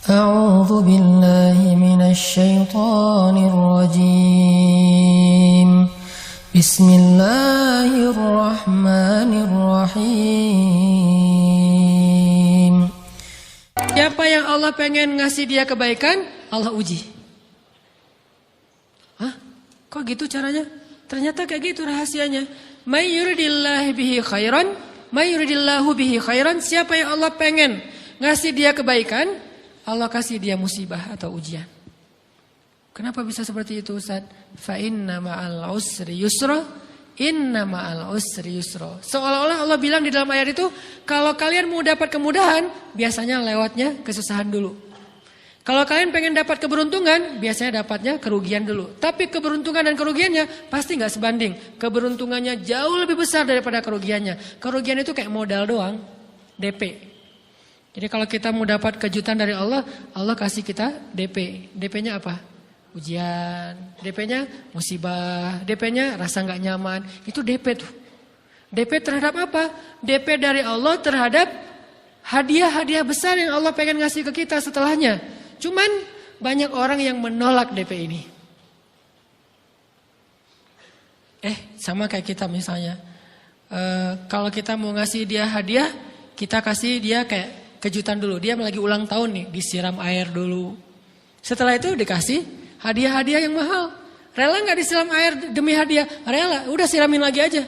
أعوذ بالله من الشيطان الرجيم بسم الله الرحمن الرحيم. Siapa yang Allah pengen ngasih dia kebaikan, Allah uji. Hah? Kok gitu caranya? Ternyata kayak gitu rahasianya. May yuridillahu bihi khairan, may yuridillahu bihi khairan. Siapa yang Allah pengen ngasih dia kebaikan, Allah kasih dia musibah atau ujian. Kenapa bisa seperti itu, Ustaz? Fa inna ma'al usri yusra, inna ma'al usri yusra. Seolah-olah Allah bilang di dalam ayat itu, kalau kalian mau dapat kemudahan, biasanya lewatnya kesusahan dulu. Kalau kalian pengen dapat keberuntungan, biasanya dapatnya kerugian dulu. Tapi keberuntungan dan kerugiannya pasti nggak sebanding. Keberuntungannya jauh lebih besar daripada kerugiannya. Kerugian itu kayak modal doang, DP. Jadi kalau kita mau dapat kejutan dari Allah, Allah kasih kita DP. DP-nya apa? Ujian. DP-nya musibah. DP-nya rasa nggak nyaman. Itu DP tuh. DP terhadap apa? DP dari Allah terhadap hadiah-hadiah besar yang Allah pengen ngasih ke kita setelahnya. Cuman banyak orang yang menolak DP ini. Sama kayak kita misalnya. Kalau kita mau ngasih dia hadiah, kita kasih dia kayak kejutan dulu. Dia lagi ulang tahun nih, disiram air dulu. Setelah itu dikasih hadiah-hadiah yang mahal. Rela gak disiram air demi hadiah? Rela, udah siramin lagi aja.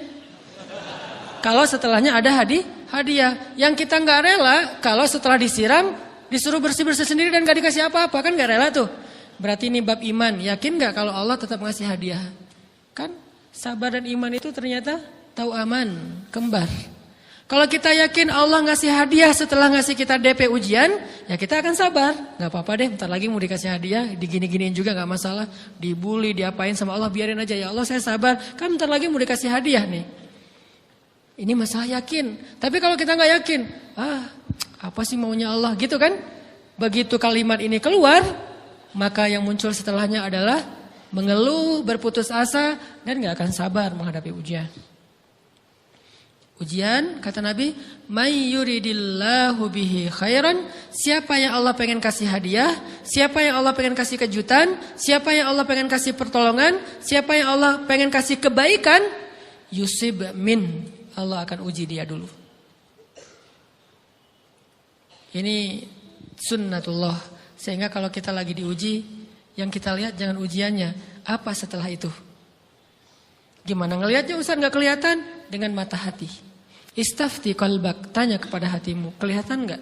Kalau setelahnya ada hadiah. Yang kita gak rela, kalau setelah disiram, disuruh bersih-bersih sendiri dan gak dikasih apa-apa. Kan gak rela tuh. Berarti ini bab iman. Yakin gak kalau Allah tetap ngasih hadiah? Kan sabar dan iman itu ternyata tahu aman, kembar. Kalau kita yakin Allah ngasih hadiah setelah ngasih kita DP ujian, ya kita akan sabar. Gak apa-apa deh, bentar lagi mau dikasih hadiah, digini-giniin juga gak masalah. Dibully, diapain sama Allah, biarin aja. Ya Allah saya sabar, kan bentar lagi mau dikasih hadiah nih. Ini masalah yakin. Tapi kalau kita gak yakin, apa sih maunya Allah gitu kan? Begitu kalimat ini keluar, maka yang muncul setelahnya adalah mengeluh, berputus asa, dan gak akan sabar menghadapi ujian. Ujian, kata Nabi, may yuridillahu bihi khairan. Siapa yang Allah pengen kasih hadiah, siapa yang Allah pengen kasih kejutan, siapa yang Allah pengen kasih pertolongan, siapa yang Allah pengen kasih kebaikan, yusib min, Allah akan uji dia dulu. Ini sunnatullah. Sehingga kalau kita lagi diuji, yang kita lihat jangan ujiannya, apa setelah itu. Gimana ngelihatnya Ustaz gak kelihatan? Dengan mata hati. Istafti qalbak, tanya kepada hatimu, kelihatan enggak?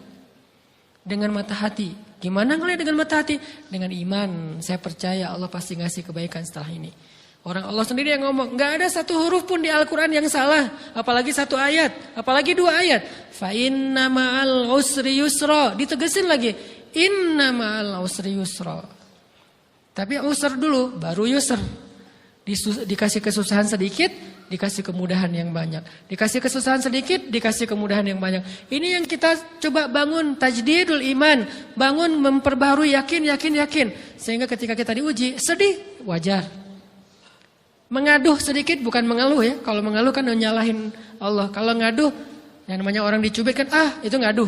Dengan mata hati. Gimana ngelihat dengan mata hati? Dengan iman, saya percaya Allah pasti ngasih kebaikan setelah ini. Orang Allah sendiri yang ngomong, enggak ada satu huruf pun di Al-Quran yang salah. Apalagi satu ayat, apalagi dua ayat. Fa inna ma'al usri yusra, ditegesin lagi. Inna ma'al usri yusra. Tapi usr dulu, baru yusr. Dikasih kesusahan sedikit, dikasih kemudahan yang banyak. Dikasih kesusahan sedikit, dikasih kemudahan yang banyak. Ini yang kita coba bangun tajdidul iman. Bangun memperbarui yakin. Sehingga ketika kita diuji, sedih, wajar. Mengaduh sedikit, bukan mengeluh ya. Kalau mengeluh kan nyalahin Allah. Kalau ngaduh, yang namanya orang dicubit kan, itu ngaduh.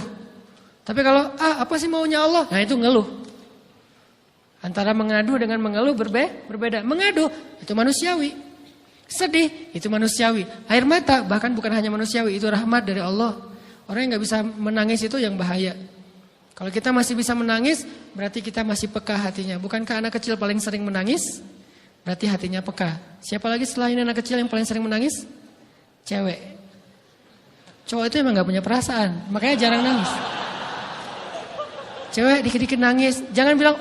Tapi kalau, apa sih maunya Allah? Nah itu ngeluh. Antara mengadu dengan mengeluh berbeda. Mengadu itu manusiawi. Sedih itu manusiawi. Air mata bahkan bukan hanya manusiawi, itu rahmat dari Allah. Orang yang gak bisa menangis itu yang bahaya. Kalau kita masih bisa menangis, berarti kita masih peka hatinya. Bukankah anak kecil paling sering menangis? Berarti hatinya peka. Siapa lagi setelah ini anak kecil yang paling sering menangis? Cewek. Cowok itu emang gak punya perasaan, makanya jarang nangis. Cewek dikit-dikit nangis, jangan bilang,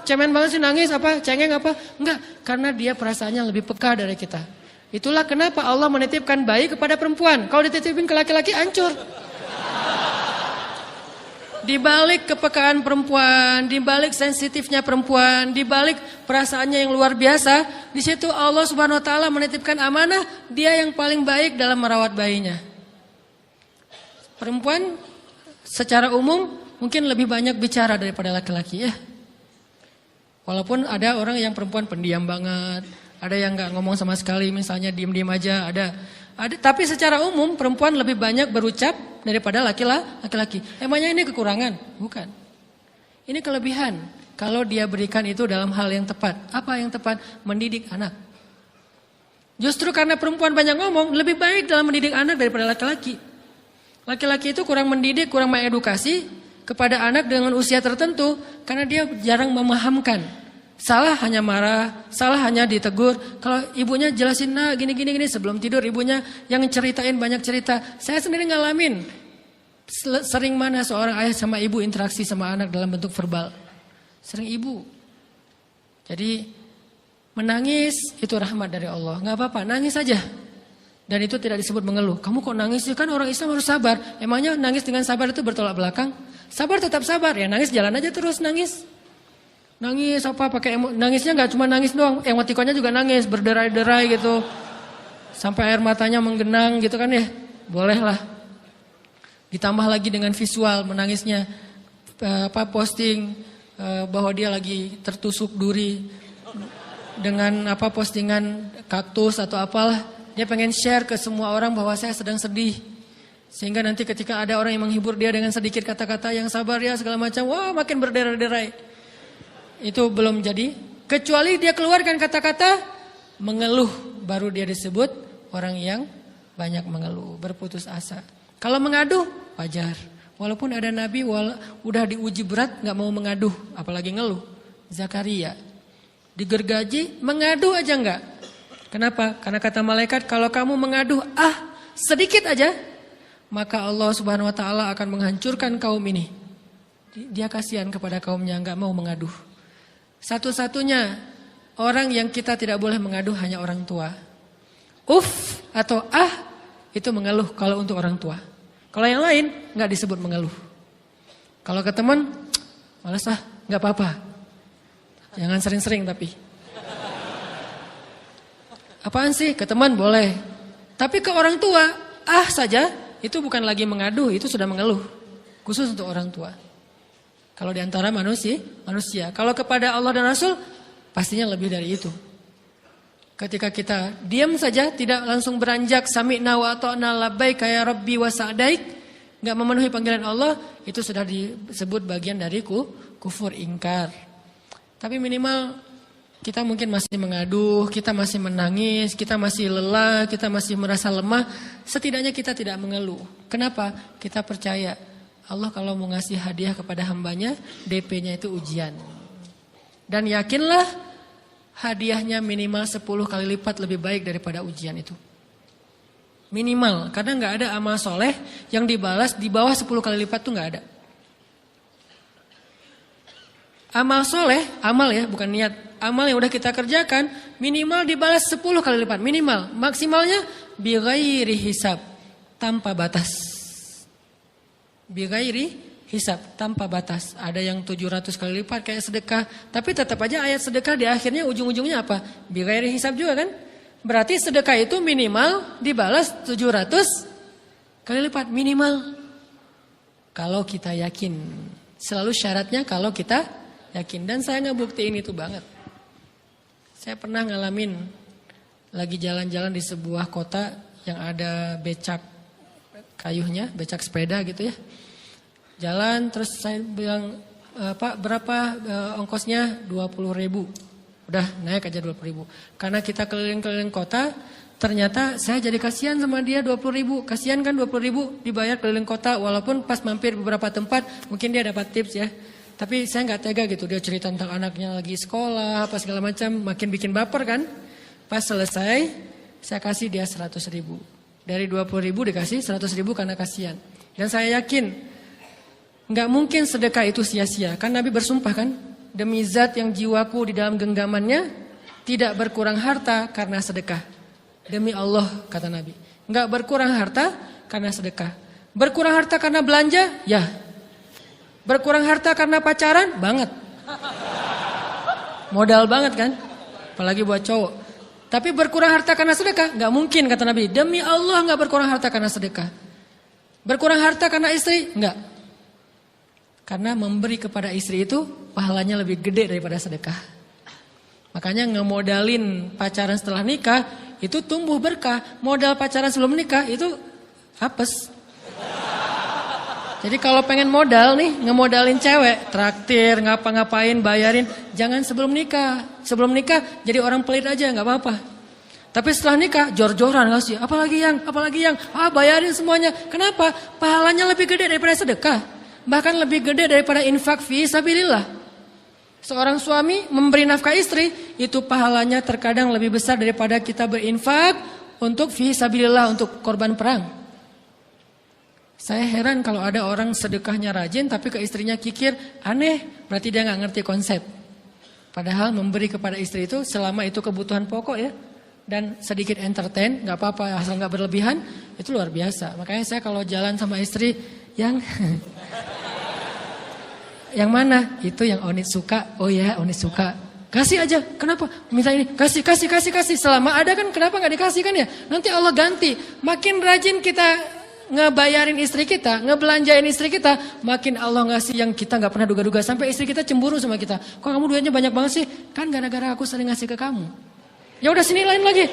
cemen banget sih nangis, cengeng apa. Enggak, karena dia perasaannya lebih peka dari kita. Itulah kenapa Allah menitipkan bayi kepada perempuan. Kalau dititipin ke laki-laki, hancur. Di balik kepekaan perempuan, di balik sensitifnya perempuan, di balik perasaannya yang luar biasa, di situ Allah Subhanahu wa taala menitipkan amanah, dia yang paling baik dalam merawat bayinya. Perempuan secara umum mungkin lebih banyak bicara daripada laki-laki ya. Walaupun ada orang yang perempuan pendiam banget, ada yang gak ngomong sama sekali, misalnya diem-diem aja, ada. Tapi secara umum perempuan lebih banyak berucap daripada laki-laki. Emangnya ini kekurangan? Bukan. Ini kelebihan. Kalau dia berikan itu dalam hal yang tepat. Apa yang tepat? Mendidik anak. Justru karena perempuan banyak ngomong, lebih baik dalam mendidik anak daripada laki-laki. Laki-laki itu kurang mendidik, kurang mengedukasi kepada anak dengan usia tertentu. Karena dia jarang memahamkan. Salah hanya marah, salah hanya ditegur. Kalau ibunya jelasin, nah gini sebelum tidur ibunya yang ceritain banyak cerita. Saya sendiri ngalamin. Sering mana seorang ayah sama ibu interaksi sama anak dalam bentuk verbal. Sering ibu. Jadi menangis itu rahmat dari Allah. Gak apa-apa, nangis saja. Dan itu tidak disebut mengeluh. Kamu kok nangis sih? Kan orang Islam harus sabar. Emangnya nangis dengan sabar itu bertolak belakang? Sabar tetap sabar. Ya nangis jalan aja terus nangis. Nangis apa pakai nangisnya nggak cuma nangis doang, emotikonnya juga nangis, berderai-derai gitu. Sampai air matanya menggenang gitu kan ya. Bolehlah. Ditambah lagi dengan visual menangisnya posting bahwa dia lagi tertusuk duri dengan postingan kaktus atau apalah. Dia pengen share ke semua orang bahwa saya sedang sedih. Sehingga nanti ketika ada orang yang menghibur dia dengan sedikit kata-kata yang sabar ya segala macam, wah makin berderai-derai. Itu belum jadi. Kecuali dia keluarkan kata-kata mengeluh. Baru dia disebut orang yang banyak mengeluh. Berputus asa. Kalau mengaduh wajar. Walaupun ada nabi udah diuji berat gak mau mengaduh. Apalagi ngeluh. Zakaria. Digergaji mengadu aja enggak. Kenapa? Karena kata malaikat kalau kamu mengaduh sedikit aja. Maka Allah subhanahu wa ta'ala akan menghancurkan kaum ini. Dia kasihan kepada kaumnya gak mau mengaduh. Satu-satunya orang yang kita tidak boleh mengaduh hanya orang tua. Atau itu mengeluh kalau untuk orang tua. Kalau yang lain nggak disebut mengeluh. Kalau ke teman, malas nggak apa-apa. Jangan sering-sering tapi. Apaan sih? Ke teman boleh. Tapi ke orang tua, saja itu bukan lagi mengaduh, itu sudah mengeluh. Khusus untuk orang tua. Kalau di antara manusia. Kalau kepada Allah dan Rasul, pastinya lebih dari itu. Ketika kita diam saja, tidak langsung beranjak, sami'na wa ata'na labbaik ya rabbi wa sa'daik, nggak memenuhi panggilan Allah, itu sudah disebut bagian dari kufur ingkar. Tapi minimal kita mungkin masih mengaduh, kita masih menangis, kita masih lelah, kita masih merasa lemah, setidaknya kita tidak mengeluh. Kenapa? Kita percaya Allah kalau mau ngasih hadiah kepada hambanya, DP-nya itu ujian. Dan yakinlah hadiahnya minimal 10 kali lipat lebih baik daripada ujian itu. Minimal, karena nggak ada amal soleh yang dibalas di bawah 10 kali lipat tuh nggak ada. Amal soleh, amal ya bukan niat. Amal yang udah kita kerjakan minimal dibalas 10 kali lipat. Minimal, maksimalnya bighairi hisab, tanpa batas. Bighairi hisab, tanpa batas. Ada yang 700 kali lipat kayak sedekah. Tapi tetap aja ayat sedekah di akhirnya ujung-ujungnya apa? Bighairi hisab juga kan? Berarti sedekah itu minimal dibalas 700 kali lipat. Minimal. Kalau kita yakin. Selalu syaratnya kalau kita yakin. Dan saya ngebuktiin itu banget. Saya pernah ngalamin lagi jalan-jalan di sebuah kota yang ada becak kayuhnya, becak sepeda gitu ya. Jalan terus saya bilang, Pak berapa ongkosnya? 20.000. Udah naik aja 20.000. Karena kita keliling-keliling kota, ternyata saya jadi kasihan sama dia 20.000. Kasihan kan 20.000 dibayar keliling kota, walaupun pas mampir beberapa tempat mungkin dia dapat tips ya. Tapi saya nggak tega gitu, dia cerita tentang anaknya lagi sekolah, apa segala macam, makin bikin baper kan. Pas selesai, saya kasih dia 100.000. Dari 20.000 dikasih 100.000 karena kasihan. Dan saya yakin, nggak mungkin sedekah itu sia-sia. Kan Nabi bersumpah kan, demi zat yang jiwaku di dalam genggamannya, tidak berkurang harta karena sedekah. Demi Allah kata Nabi, nggak berkurang harta karena sedekah. Berkurang harta karena belanja, ya. Berkurang harta karena pacaran, banget. Modal banget kan, apalagi buat cowok. Tapi berkurang harta karena sedekah, nggak mungkin kata Nabi. Demi Allah nggak berkurang harta karena sedekah. Berkurang harta karena istri, nggak. Karena memberi kepada istri itu pahalanya lebih gede daripada sedekah. Makanya ngemodalin pacaran setelah nikah itu tumbuh berkah. Modal pacaran sebelum nikah itu apes. Jadi kalau pengen modal nih, ngemodalin cewek, traktir, ngapa-ngapain, bayarin, jangan sebelum nikah. Sebelum nikah jadi orang pelit aja, nggak apa-apa. Tapi setelah nikah, jor-joran ngasih, apalagi yang, bayarin semuanya. Kenapa? Pahalanya lebih gede daripada sedekah. Bahkan lebih gede daripada infak fi sabilillah. Seorang suami memberi nafkah istri, itu pahalanya terkadang lebih besar daripada kita berinfak untuk fi sabilillah, untuk korban perang. Saya heran kalau ada orang sedekahnya rajin tapi ke istrinya kikir, aneh, berarti dia nggak ngerti konsep. Padahal memberi kepada istri itu selama itu kebutuhan pokok ya, dan sedikit entertain, nggak apa-apa asal nggak berlebihan, itu luar biasa. Makanya saya kalau jalan sama istri yang yang mana? Itu yang Oni suka. Oh ya, Oni suka. Kasih aja. Kenapa? Minta ini. Kasih. Selama ada kan kenapa nggak dikasih kan ya? Nanti Allah ganti. Makin rajin kita ngebayarin istri kita, ngebelanjain istri kita, makin Allah ngasih yang kita nggak pernah duga-duga. Sampai istri kita cemburu sama kita. Kok kamu duitnya banyak banget sih? Kan gara-gara aku sering ngasih ke kamu. Ya udah sini lain lagi.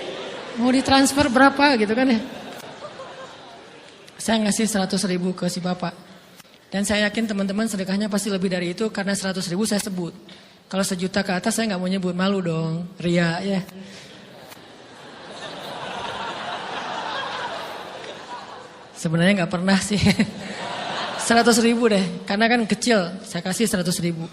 Mau ditransfer berapa gitu kan ya? Saya ngasih 100.000 ke si bapak. Dan saya yakin teman-teman sedekahnya pasti lebih dari itu karena 100.000 saya sebut. Kalau 1 juta ke atas saya nggak mau nyebut, malu dong, ria ya. Sebenarnya nggak pernah sih. 100.000 deh, karena kan kecil, saya kasih 100.000.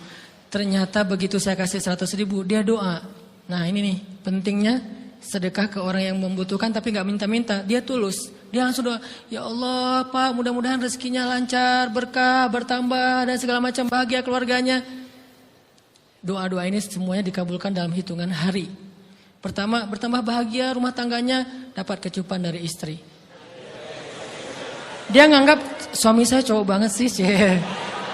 Ternyata begitu saya kasih 100.000, dia doa. Nah ini nih pentingnya sedekah ke orang yang membutuhkan tapi nggak minta-minta, dia tulus. Dia langsung doa, ya Allah Pak, mudah-mudahan rezekinya lancar, berkah, bertambah dan segala macam, bahagia keluarganya. Doa-doa ini semuanya dikabulkan dalam hitungan hari. Pertama, bertambah bahagia rumah tangganya, dapat kecupan dari istri. Dia nganggap suami saya cowok banget sih.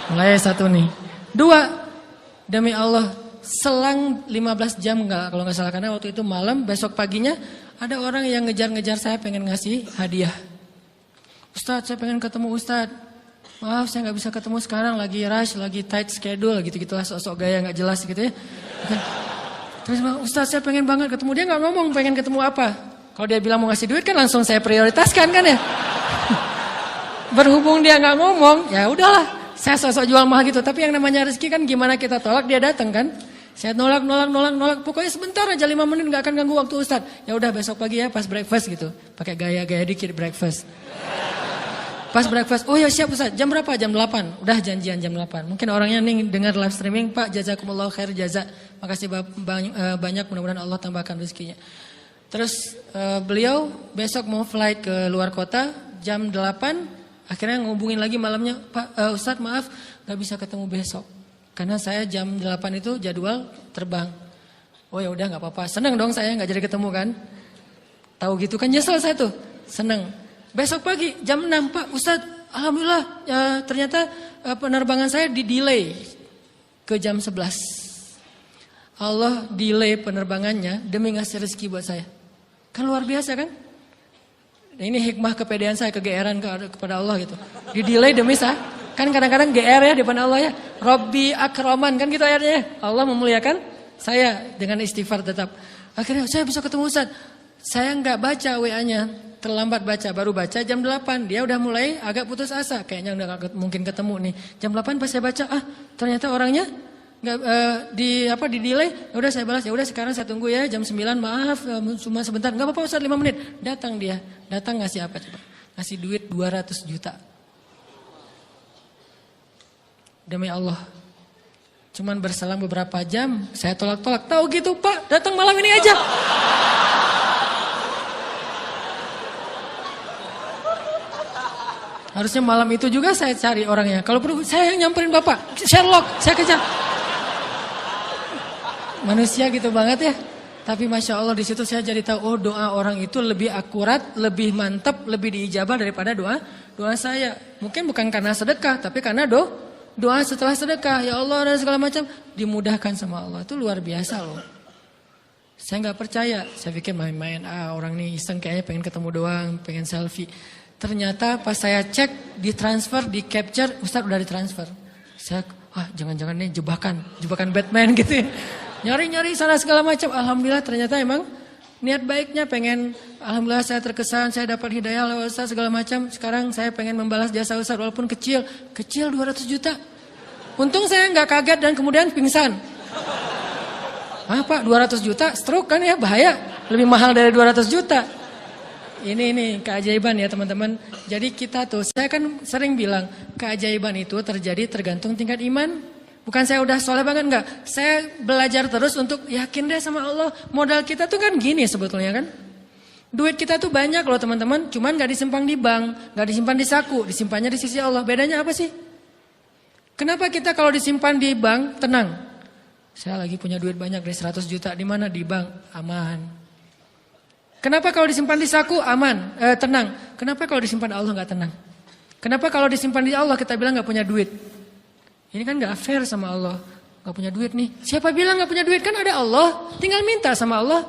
Mulai 1 nih. 2, demi Allah, selang 15 jam kalau nggak salah, karena waktu itu malam, besok paginya ada orang yang ngejar-ngejar saya pengen ngasih hadiah. Ustadz, saya pengen ketemu Ustadz. Maaf, saya nggak bisa ketemu sekarang, lagi rush, lagi tight schedule, gitu-gitulah, sok-sok gaya nggak jelas gitu ya. Terus Ustadz, saya pengen banget ketemu. Dia nggak ngomong pengen ketemu apa. Kalau dia bilang mau ngasih duit kan langsung saya prioritaskan kan ya. Berhubung dia nggak ngomong, ya udahlah, saya sosok jual mahal gitu. Tapi yang namanya rezeki kan gimana kita tolak, dia datang kan. Saya nolak. Pokoknya sebentar aja 5 menit nggak akan ganggu waktu Ustadz. Ya udah besok pagi ya pas breakfast gitu. Pakai gaya-gaya dikit breakfast. Pas breakfast, oh ya siap Ustadz. Jam berapa? Jam 8. Udah janjian jam 8. Mungkin orangnya nih dengar live streaming, Pak jazakumullah khair jaza. Makasih banyak, mudah-mudahan Allah tambahkan rezekinya. Terus beliau besok mau flight ke luar kota jam 8. Akhirnya ngubungin lagi malamnya, Pak Ustadz maaf gak bisa ketemu besok. Karena saya jam 8 itu jadwal terbang. Oh ya udah gak apa-apa, seneng dong saya gak jadi ketemu kan. Tahu gitu kan nyesel saya tuh, seneng. Besok pagi jam 6, Pak Ustadz alhamdulillah ternyata penerbangan saya di-delay ke jam 11. Allah delay penerbangannya demi ngasih rezeki buat saya. Kan luar biasa kan. Nah, ini hikmah kepedean saya, kegeeran kepada Allah gitu. Di-delay demi saya. Kan kadang-kadang GR ya depan Allah ya. Robbi akraman kan gitu ayatnya. Allah memuliakan saya dengan istighfar tetap. Akhirnya saya bisa ketemu Ustadz. Saya nggak baca WA-nya. Terlambat baca, baru baca jam 8. Dia udah mulai agak putus asa. Kayaknya udah gak mungkin ketemu nih. Jam 8 pas saya baca, ternyata orangnya nggak di delay. Ya udah saya balas, ya udah sekarang saya tunggu ya jam 9, maaf cuma sebentar. Enggak apa-apa Ustaz, 5 menit. Datang dia. Datang ngasih apa coba? Ngasih duit 200 juta. Demi Allah. Cuman berselang beberapa jam saya tolak-tolak. Tahu gitu Pak, datang malam ini aja. Harusnya malam itu juga saya cari orangnya. Kalau perlu saya yang nyamperin Bapak. Sherlock, saya kejar. Manusia gitu banget ya. Tapi Masya Allah di situ saya jadi tahu, oh doa orang itu lebih akurat, lebih mantap, lebih diijabah daripada doa saya. Mungkin bukan karena sedekah, tapi karena doa setelah sedekah. Ya Allah dan segala macam dimudahkan sama Allah. Itu luar biasa loh. Saya nggak percaya. Saya pikir main-main, orang nih iseng kayaknya pengen ketemu doang, pengen selfie. Ternyata pas saya cek, ditransfer, di capture, Ustadz udah ditransfer. Saya, jangan-jangan nih jebakan Batman gitu ya. Nyari-nyari sana segala macam. Alhamdulillah ternyata emang Niat baiknya pengen, alhamdulillah saya terkesan, saya dapat hidayah lewat Ustaz segala macam. Sekarang saya pengen membalas jasa Ustaz walaupun kecil. Kecil 200 juta. Untung saya nggak kaget dan kemudian pingsan. Ah Pak, 200 juta stroke kan ya, bahaya. Lebih mahal dari 200 juta. Ini keajaiban ya teman-teman. Jadi kita tuh, saya kan sering bilang, keajaiban itu terjadi tergantung tingkat iman. Bukan saya udah soleh banget, enggak. Saya belajar terus untuk yakin deh sama Allah. Modal kita tuh kan gini sebetulnya kan. Duit kita tuh banyak loh teman-teman. Cuman gak disimpan di bank, gak disimpan di saku. Disimpannya di sisi Allah. Bedanya apa sih? Kenapa kita kalau disimpan di bank tenang? Saya lagi punya duit banyak dari 100 juta. Di mana? Di bank. Aman. Kenapa kalau disimpan di saku? Aman. Tenang. Kenapa kalau disimpan di Allah gak tenang? Kenapa kalau disimpan di Allah kita bilang gak punya duit? Ini kan gak fair sama Allah. Gak punya duit nih. Siapa bilang gak punya duit? Kan ada Allah. Tinggal minta sama Allah.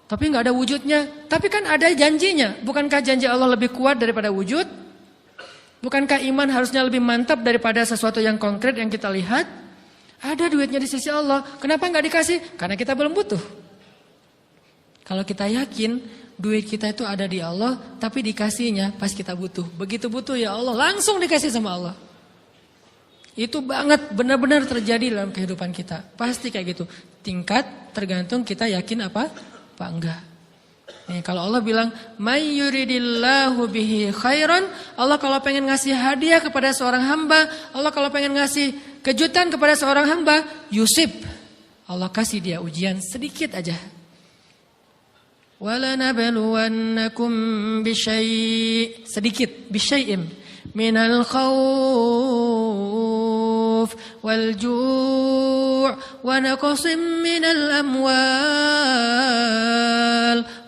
Tapi gak ada wujudnya. Tapi kan ada janjinya. Bukankah janji Allah lebih kuat daripada wujud? Bukankah iman harusnya lebih mantap daripada sesuatu yang konkret yang kita lihat? Ada duitnya di sisi Allah. Kenapa gak dikasih? Karena kita belum butuh. Kalau kita yakin duit kita itu ada di Allah. Tapi dikasihnya pas kita butuh. Begitu butuh ya Allah langsung dikasih sama Allah. Itu banget benar-benar terjadi dalam kehidupan kita. Pasti kayak gitu. Tingkat tergantung kita yakin apa enggak. Nih, kalau Allah bilang, "May yuridillahu bihi khairan", Allah kalau pengen ngasih hadiah kepada seorang hamba, Allah kalau pengen ngasih kejutan kepada seorang hamba, yusib. Allah kasih dia ujian sedikit aja. "Walanabluwannakum bisyai'", sedikit, bisyai'im minal khawf wal ju' wa naqsim minal amwal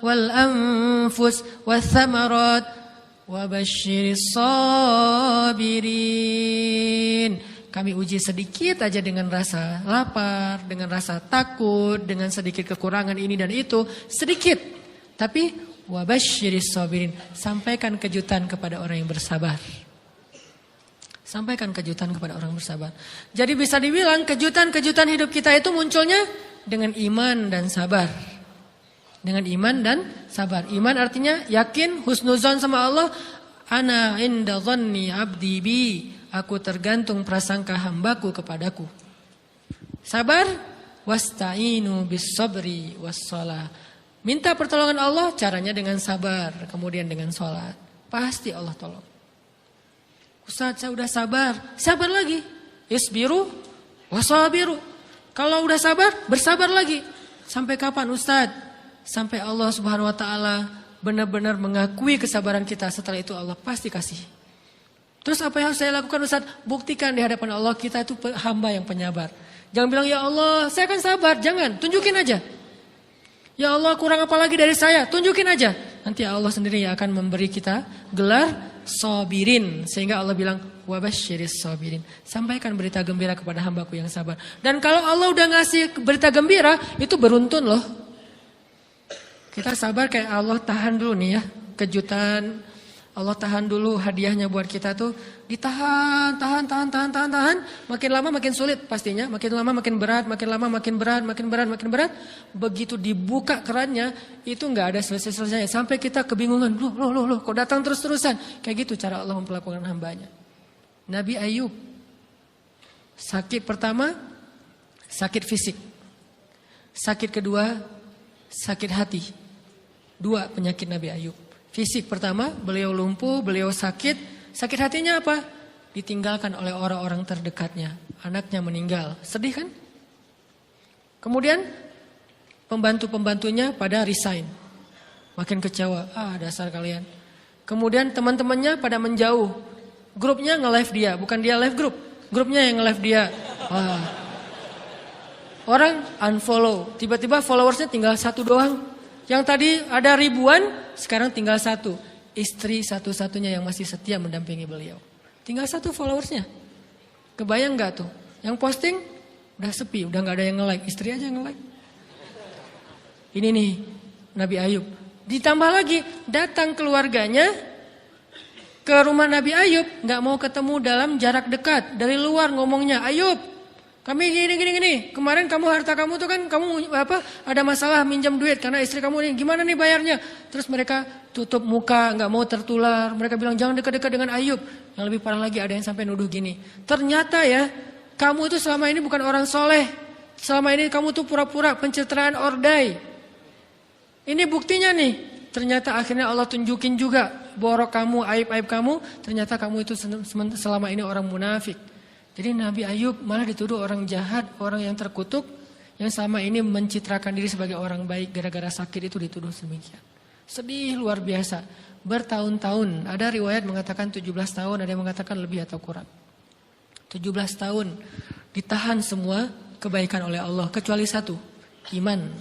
wal anfus wath thamarat wa basyiris sabirin. Kami uji sedikit aja dengan rasa lapar, dengan rasa takut, dengan sedikit kekurangan ini dan itu, sedikit. Tapi wa basyiris sabirin, sampaikan kejutan kepada orang yang bersabar. Sampaikan kejutan kepada orang bersabar. Jadi bisa dibilang kejutan-kejutan hidup kita itu munculnya dengan iman dan sabar. Dengan iman dan sabar. Iman artinya yakin, husnuzon sama Allah. Ana inda dhanni abdi bi. Aku tergantung prasangka hambaku kepadaku. Sabar. Wasta'inu bis sabri wassalah. Minta pertolongan Allah caranya dengan sabar. Kemudian dengan sholat. Pasti Allah tolong. Ustaz, saya udah sabar. Sabar lagi. Isbiru wasabiru. Kalau udah sabar, bersabar lagi. Sampai kapan Ustaz? Sampai Allah Subhanahu wa taala benar-benar mengakui kesabaran kita. Setelah itu Allah pasti kasih. Terus apa yang harus saya lakukan Ustaz? Buktikan di hadapan Allah kita itu hamba yang penyabar. Jangan bilang ya Allah, saya akan sabar. Jangan, tunjukin aja. Ya Allah, kurang apa lagi dari saya? Tunjukin aja. Nanti Allah sendiri yang akan memberi kita gelar sabirin, sehingga Allah bilang wabasyiris sabirin, sampaikan berita gembira kepada hambaku yang sabar. Dan kalau Allah udah ngasih berita gembira, itu beruntun loh. Kita sabar kayak Allah tahan dulu nih ya kejutan, Allah tahan dulu hadiahnya buat kita tuh, ditahan, tahan. Makin lama makin sulit pastinya, makin lama makin berat, makin lama makin berat. Begitu dibuka kerannya, itu nggak ada selesai-selesainya. Sampai kita kebingungan, loh, kok datang terus-terusan? Kayak gitu cara Allah memperlakukan hambanya. Nabi Ayub, sakit pertama, sakit fisik. Sakit kedua, sakit hati. 2 penyakit Nabi Ayub. Fisik pertama, beliau lumpuh, beliau sakit. Sakit hatinya apa? Ditinggalkan oleh orang-orang terdekatnya. Anaknya meninggal. Sedih kan? Kemudian pembantu-pembantunya pada resign. Makin kecewa. Dasar kalian. Kemudian teman-temannya pada menjauh. Grupnya nge-live dia. Bukan dia live grup. Grupnya yang nge-live dia. Orang unfollow. Tiba-tiba followersnya tinggal 1 doang. Yang tadi ada ribuan, sekarang tinggal 1. Istri satu-satunya yang masih setia mendampingi beliau. Tinggal 1 followersnya. Kebayang gak tuh? Yang posting udah sepi, udah gak ada yang nge-like. Istri aja yang nge-like. Ini nih Nabi Ayub. Ditambah lagi datang keluarganya ke rumah Nabi Ayub. Gak mau ketemu dalam jarak dekat. Dari luar ngomongnya, Ayub Kami gini. Kemarin kamu harta kamu tuh kan kamu ada masalah minjam duit karena istri kamu ini gimana nih bayarnya? Terus mereka tutup muka, nggak mau tertular. Mereka bilang jangan dekat-dekat dengan Ayub. Yang lebih parah lagi ada yang sampai nuduh gini. Ternyata ya kamu itu selama ini bukan orang soleh. Selama ini kamu tuh pura-pura pencitraan ordai. Ini buktinya nih. Ternyata akhirnya Allah tunjukin juga borok kamu, aib-aib kamu. Ternyata kamu itu selama ini orang munafik. Jadi Nabi Ayub malah dituduh orang jahat, orang yang terkutuk, yang selama ini mencitrakan diri sebagai orang baik gara-gara sakit itu dituduh demikian. Sedih luar biasa. Bertahun-tahun, ada riwayat mengatakan 17 tahun, ada yang mengatakan lebih atau kurang. 17 tahun ditahan semua kebaikan oleh Allah, kecuali satu, iman.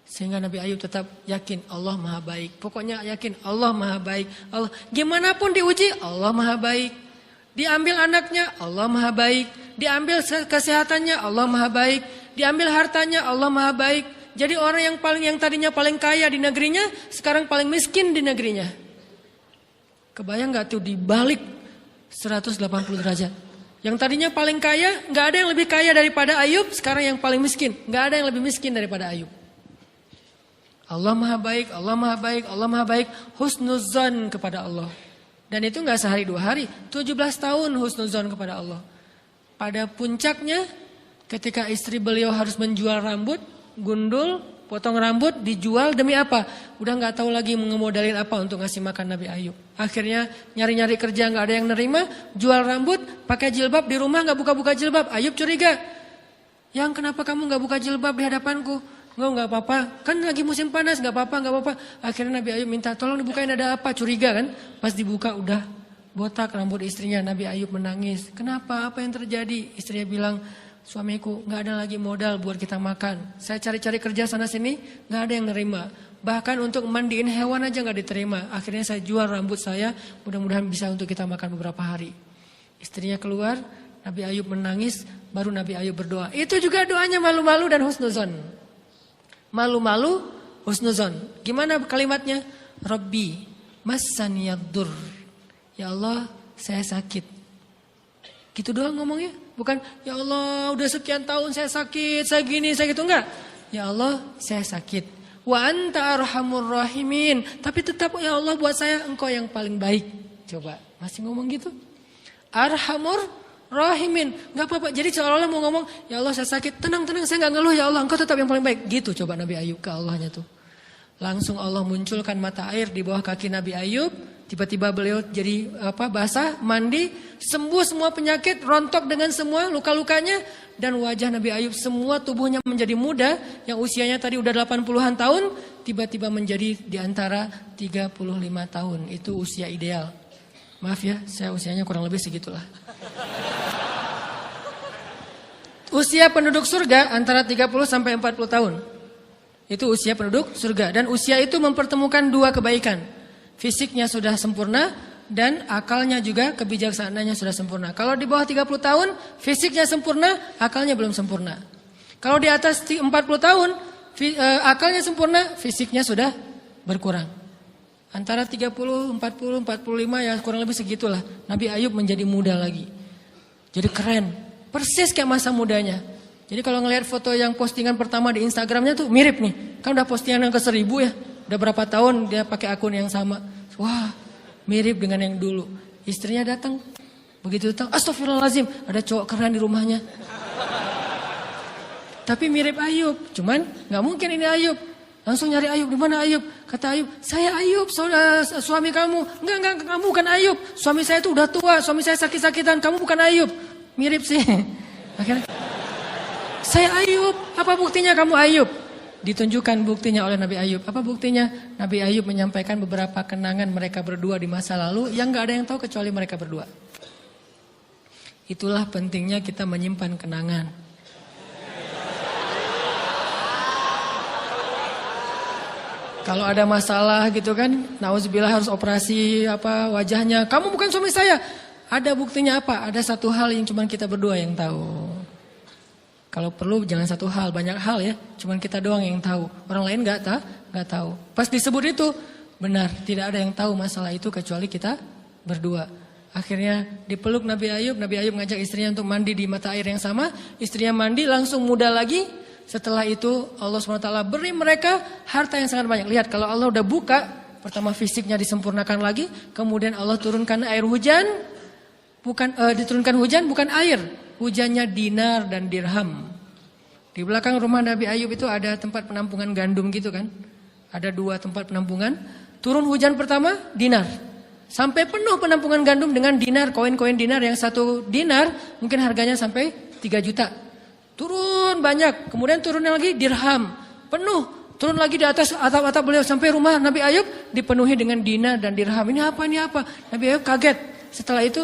Sehingga Nabi Ayub tetap yakin Allah maha baik. Pokoknya yakin Allah maha baik. Allah, gimana pun diuji, Allah maha baik. Diambil anaknya, Allah maha baik. Diambil kesehatannya, Allah maha baik. Diambil hartanya, Allah maha baik. Jadi orang yang tadinya paling kaya di negerinya, sekarang paling miskin di negerinya. Kebayang gak tuh dibalik 180 derajat. Yang tadinya paling kaya, gak ada yang lebih kaya daripada Ayub, sekarang yang paling miskin. Gak ada yang lebih miskin daripada Ayub. Allah maha baik, Allah maha baik, Allah maha baik. Husnuzan kepada Allah. Dan itu gak sehari 2 hari, 17 tahun husnuzon kepada Allah. Pada puncaknya ketika istri beliau harus menjual rambut, gundul, potong rambut, dijual demi apa? Udah gak tahu lagi mengemodalin apa untuk ngasih makan Nabi Ayub. Akhirnya nyari-nyari kerja gak ada yang nerima, jual rambut, pakai jilbab di rumah gak buka-buka jilbab. Ayub curiga, yang kenapa kamu gak buka jilbab di hadapanku? Enggak apa-apa, kan lagi musim panas, gak apa-apa. Akhirnya Nabi Ayub minta tolong dibukain, ada apa, curiga kan. Pas dibuka udah botak rambut istrinya. Nabi Ayub menangis, kenapa, apa yang terjadi? Istrinya bilang, suamiku gak ada lagi modal buat kita makan. Saya cari-cari kerja sana sini, gak ada yang nerima. Bahkan untuk mandiin hewan aja gak diterima. Akhirnya saya jual rambut saya, mudah-mudahan bisa untuk kita makan beberapa hari. Istrinya keluar, Nabi Ayub menangis, baru Nabi Ayub berdoa. Itu juga doanya malu-malu dan husnuzon. Malu-malu, husnuzon. Gimana kalimatnya? Rabbi, massaniyaddur. Ya Allah, saya sakit. Gitu doang ngomongnya. Bukan, ya Allah udah sekian tahun saya sakit, saya gini, saya gitu. Enggak. Ya Allah, saya sakit. Wa anta arhamur rahimin. Tapi tetap ya Allah buat saya engkau yang paling baik. Coba, masih ngomong gitu. Arhamur rahimin, gak apa-apa. Jadi seolah-olah mau ngomong, ya Allah saya sakit, tenang, saya gak ngeluh, ya Allah engkau tetap yang paling baik. Gitu coba Nabi Ayub ke Allahnya tuh. Langsung Allah munculkan mata air di bawah kaki Nabi Ayub. Tiba-tiba beliau jadi basah, mandi, sembuh semua penyakit, rontok dengan semua luka-lukanya. Dan wajah Nabi Ayub semua tubuhnya menjadi muda. Yang usianya tadi udah 80-an tahun, tiba-tiba menjadi di antara 35 tahun. Itu usia ideal. Maaf ya, saya usianya kurang lebih segitulah. Usia penduduk surga antara 30 sampai 40 tahun. Itu usia penduduk surga. Dan usia itu mempertemukan 2 kebaikan. Fisiknya sudah sempurna dan akalnya juga kebijaksanaannya sudah sempurna. Kalau di bawah 30 tahun, fisiknya sempurna, akalnya belum sempurna. Kalau di atas 40 tahun, akalnya sempurna, fisiknya sudah berkurang. Antara 30, 40, 45 ya kurang lebih segitulah. Nabi Ayub menjadi muda lagi. Jadi keren. Persis kayak masa mudanya. Jadi kalau ngelihat foto yang postingan pertama di Instagramnya tuh mirip nih. Kan udah postingan yang ke 1000 ya. Udah berapa tahun dia pakai akun yang sama. Wah mirip dengan yang dulu. Istrinya datang. Begitu datang, astagfirullahaladzim. Ada cowok keren di rumahnya. Tapi mirip Ayub. Cuman gak mungkin ini Ayub. Langsung nyari Ayub, di mana Ayub? Kata Ayub, saya Ayub, suami kamu. Enggak, kamu bukan Ayub. Suami saya itu udah tua, suami saya sakit-sakitan, kamu bukan Ayub. Mirip sih. Akhirnya, saya Ayub, apa buktinya kamu Ayub? Ditunjukkan buktinya oleh Nabi Ayub. Apa buktinya? Nabi Ayub menyampaikan beberapa kenangan mereka berdua di masa lalu yang gak ada yang tahu kecuali mereka berdua. Itulah pentingnya kita menyimpan kenangan. Kalau ada masalah gitu kan, nauzubillah harus operasi wajahnya. Kamu bukan suami saya. Ada buktinya apa? Ada satu hal yang cuma kita berdua yang tahu. Kalau perlu jangan satu hal, banyak hal ya. Cuma kita doang yang tahu. Orang lain nggak tahu. Pas disebut itu benar, tidak ada yang tahu masalah itu kecuali kita berdua. Akhirnya dipeluk Nabi Ayub ngajak istrinya untuk mandi di mata air yang sama. Istrinya mandi langsung muda lagi. Setelah itu Allah SWT beri mereka harta yang sangat banyak. Lihat kalau Allah udah buka, pertama fisiknya disempurnakan lagi. Kemudian Allah turunkan air hujan. Diturunkan hujan bukan air. Hujannya dinar dan dirham. Di belakang rumah Nabi Ayub itu ada tempat penampungan gandum gitu kan. Ada 2 tempat penampungan. Turun hujan pertama dinar. Sampai penuh penampungan gandum dengan dinar. Koin-koin dinar yang 1 dinar mungkin harganya sampai 3 juta. Turun banyak. Kemudian turunnya lagi dirham. Penuh. Turun lagi di atas atap-atap beliau. Sampai rumah Nabi Ayub dipenuhi dengan dinar dan dirham. Ini apa? Nabi Ayub kaget. Setelah itu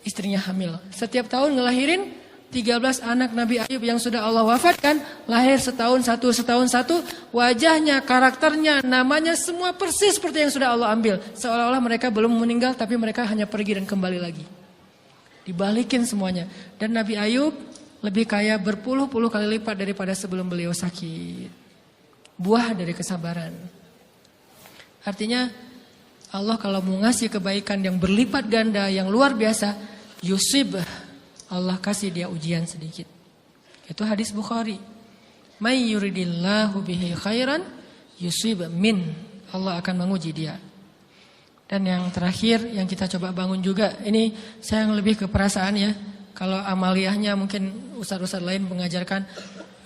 istrinya hamil. Setiap tahun ngelahirin 13 anak Nabi Ayub yang sudah Allah wafatkan, lahir setahun satu, wajahnya, karakternya, namanya semua persis seperti yang sudah Allah ambil. Seolah-olah mereka belum meninggal tapi mereka hanya pergi dan kembali lagi. Dibalikin semuanya. Dan Nabi Ayub lebih kaya berpuluh-puluh kali lipat daripada sebelum beliau sakit. Buah dari kesabaran. Artinya Allah kalau mau ngasih kebaikan yang berlipat ganda, yang luar biasa, yusib, Allah kasih dia ujian sedikit. Itu hadis Bukhari. May yuridillahu bihi khairan yusib min. Allah akan menguji dia. Dan yang terakhir yang kita coba bangun juga. Ini saya yang lebih ke perasaan ya. Kalau amaliyahnya mungkin ustaz-ustaz lain mengajarkan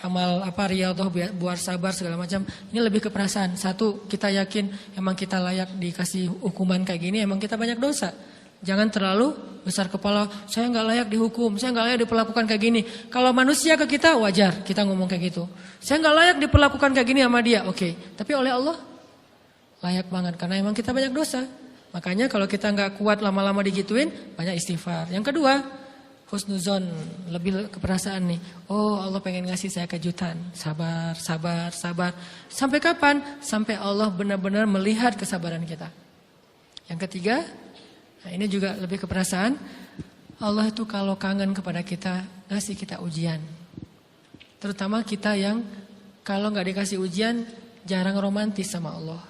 amal riyadhah buat sabar segala macam. Ini lebih ke perasaan. Satu, kita yakin emang kita layak dikasih hukuman kayak gini. Emang kita banyak dosa. Jangan terlalu besar kepala, saya nggak layak dihukum, saya nggak layak diperlakukan kayak gini. Kalau manusia ke kita wajar, kita ngomong kayak gitu. Saya nggak layak diperlakukan kayak gini sama dia, oke. Tapi oleh Allah layak banget karena emang kita banyak dosa. Makanya kalau kita nggak kuat lama-lama digituin, banyak istighfar. Yang kedua, husnuzon, lebih keperasaan nih. Oh Allah pengen ngasih saya kejutan, sabar. Sampai kapan? Sampai Allah benar-benar melihat kesabaran kita. Yang ketiga. Nah ini juga lebih ke perasaan. Allah itu kalau kangen kepada kita, ngasih kita ujian. Terutama kita yang kalau gak dikasih ujian, jarang romantis sama Allah.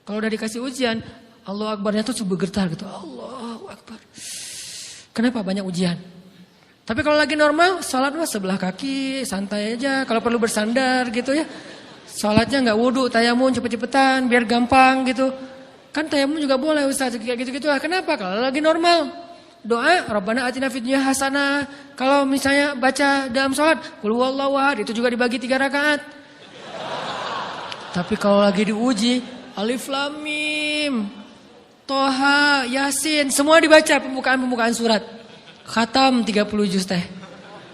Kalau udah dikasih ujian, Allah Akbarnya tuh bergetar gitu. Allahu Akbar. Kenapa banyak ujian? Tapi kalau lagi normal, sholat sebelah kaki, santai aja. Kalau perlu bersandar gitu ya. Sholatnya gak wudhu, tayamum cepet-cepetan, biar gampang gitu. Kan tayamum juga boleh Ustaz, kayak gitu-gitu lah. Kenapa? Kalau lagi normal. Doa, Rabbana atina fid dunya hasanah. Kalau misalnya baca dalam sholat, qul huwallahu ahad, itu juga dibagi 3 rakaat. Tapi kalau lagi diuji, Alif Lam Mim, Toha, Yasin, semua dibaca pembukaan surat. Khatam 30 juz teh.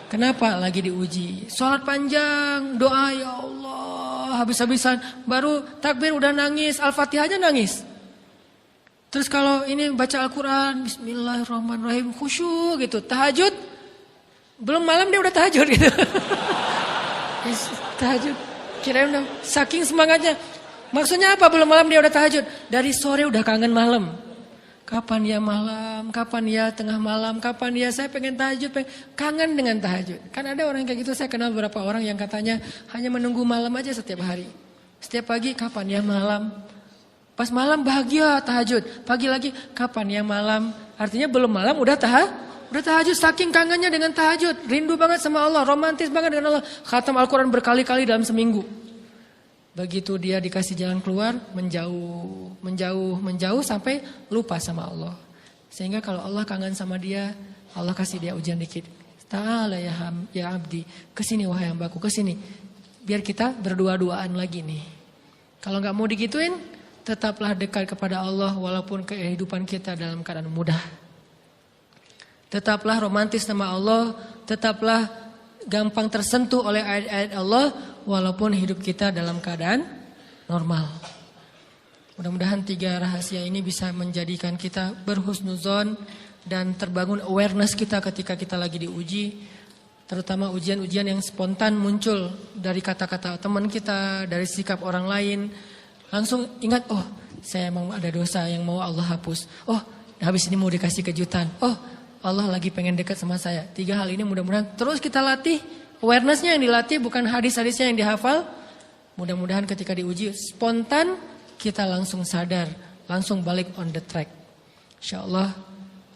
Kenapa? Lagi diuji. Sholat panjang, doa ya Allah, habis-habisan. Baru takbir udah nangis, Al-Fatihah aja nangis. Terus kalau ini baca Al-Quran, Bismillahirrahmanirrahim, khusyuk gitu. Tahajud, belum malam dia udah tahajud gitu. Tahajud, kirain udah saking semangatnya. Maksudnya apa belum malam dia udah tahajud? Dari sore udah kangen malam. Kapan ya malam, kapan ya tengah malam, kapan ya saya pengen tahajud, kangen dengan tahajud. Kan ada orang kayak gitu, saya kenal beberapa orang yang katanya hanya menunggu malam aja setiap hari. Setiap pagi, kapan ya malam. Pas malam bahagia tahajud. Pagi lagi kapan ya malam. Artinya belum malam udah tahajud. Saking kangennya dengan tahajud. Rindu banget sama Allah. Romantis banget dengan Allah. Khatam Al-Quran berkali-kali dalam seminggu. Begitu dia dikasih jalan keluar. Menjauh sampai lupa sama Allah. Sehingga kalau Allah kangen sama dia. Allah kasih dia ujian dikit. Ta'ala ya abdi. Kesini wahai hambaku, kesini. Biar kita berdua-duaan lagi nih. Kalau gak mau digituin, tetaplah dekat kepada Allah walaupun kehidupan kita dalam keadaan mudah. Tetaplah romantis sama Allah, tetaplah gampang tersentuh oleh ayat-ayat Allah walaupun hidup kita dalam keadaan normal. Mudah-mudahan 3 rahasia ini bisa menjadikan kita berhusnuzon dan terbangun awareness kita ketika kita lagi diuji. Terutama ujian-ujian yang spontan muncul dari kata-kata teman kita, dari sikap orang lain. Langsung ingat, oh saya emang ada dosa yang mau Allah hapus. Oh habis ini mau dikasih kejutan. Oh Allah lagi pengen dekat sama saya. 3 hal ini mudah-mudahan terus kita latih. Awarenessnya yang dilatih bukan hadis-hadisnya yang dihafal. Mudah-mudahan ketika diuji spontan kita langsung sadar. Langsung balik on the track. InsyaAllah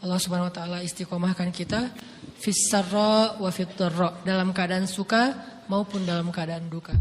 Allah Subhanahu wa taala istiqomahkan kita fis sarra wa fit dharra, dalam keadaan suka maupun dalam keadaan duka.